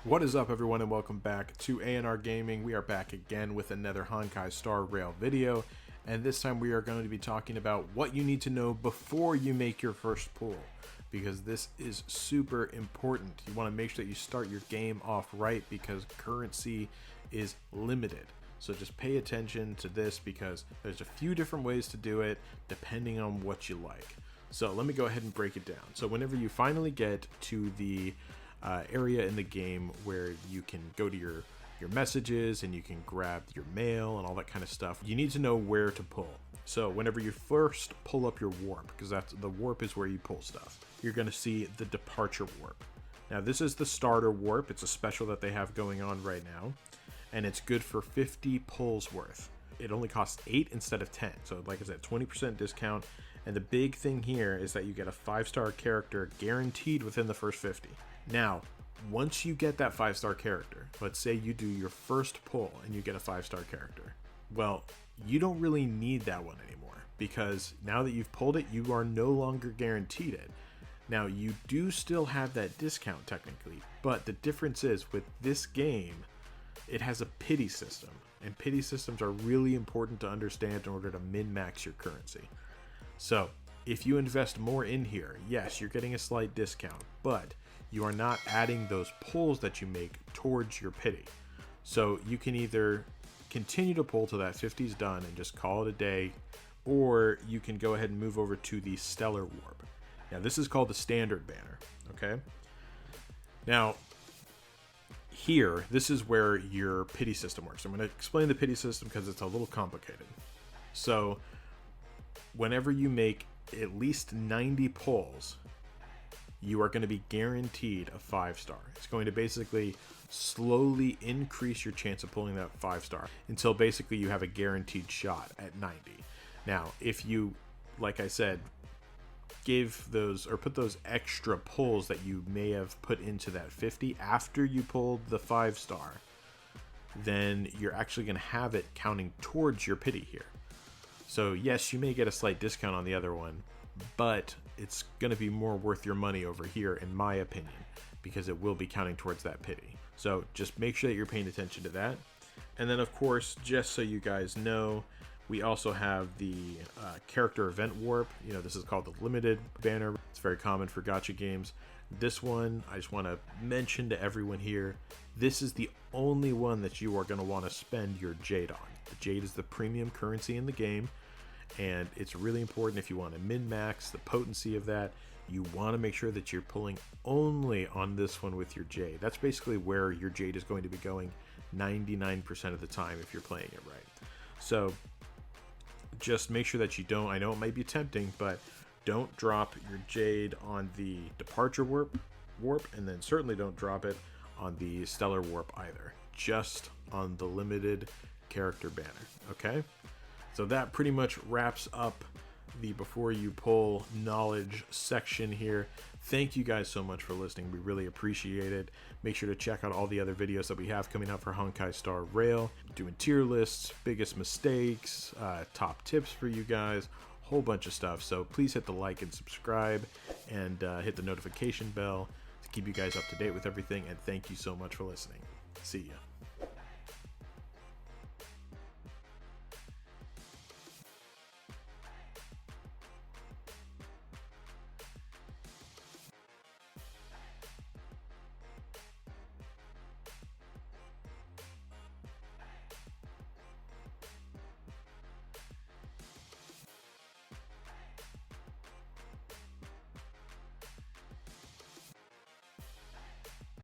What is up, everyone, and welcome back to A&R Gaming. We are back again with another Honkai Star Rail video, and this time we are going to be talking about what you need to know before you make your first pull, because this is super important. You want to make sure that you start your game off right because currency is limited. So just pay attention to this because there's a few different ways to do it depending on what you like. So let me go ahead and break it down. So whenever you finally get to the area in the game where you can go to your messages and you can grab your mail and all that kind of stuff, you need to know where to pull. So whenever you first pull up your warp, because that's the warp is where you pull stuff, you're going to see the departure warp. Now this is the starter warp. It's a special that they have going on right now, and it's good for 50 pulls worth. It only costs 8 instead of 10, so like I said, 20% discount. And the big thing here is that you get a 5-star character guaranteed within the first 50. Now, once you get that 5-star character, let's say you do your first pull and you get a 5-star character. Well, you don't really need that one anymore because now that you've pulled it, you are no longer guaranteed it. Now, you do still have that discount technically, but the difference is with this game, it has a pity system, and pity systems are really important to understand in order to min-max your currency. So, if you invest more in here, yes, you're getting a slight discount, but you are not adding those pulls that you make towards your pity. So you can either continue to pull till that 50 is done and just call it a day, or you can go ahead and move over to the Stellar Warp. Now this is called the Standard Banner, okay? Now, here, this is where your pity system works. I'm going to explain the pity system because it's a little complicated. So, whenever you make at least 90 pulls, you are going to be guaranteed a 5-star. It's going to basically slowly increase your chance of pulling that 5-star until basically you have a guaranteed shot at 90. Now, if you, like I said, give those or put those extra pulls that you may have put into that 50 after you pulled the 5-star, then you're actually going to have it counting towards your pity here. So yes, you may get a slight discount on the other one, but it's going to be more worth your money over here, in my opinion, because it will be counting towards that pity. So just make sure that you're paying attention to that. And then, of course, just so you guys know, we also have the character event warp. You know, this is called the limited banner. It's very common for gacha games. This one, I just want to mention to everyone here, this is the only one that you are going to want to spend your Jade on. The Jade is the premium currency in the game, and it's really important if you want to min-max the potency of that. You want to make sure that you're pulling only on this one with your Jade. That's basically where your Jade is going to be going 99% of the time if you're playing it right. So just make sure that you don't, I know it might be tempting, but don't drop your Jade on the departure warp, and then certainly don't drop it on the Stellar Warp either. Just on the limited character banner, okay? So that pretty much wraps up the before you pull knowledge section here. Thank you guys so much for listening. We really appreciate it. Make sure to check out all the other videos that we have coming out for Honkai Star Rail, doing tier lists, biggest mistakes, top tips for you guys, whole bunch of stuff. So please hit the like and subscribe, and hit the notification bell to keep you guys up to date with everything. And thank you so much for listening. See ya.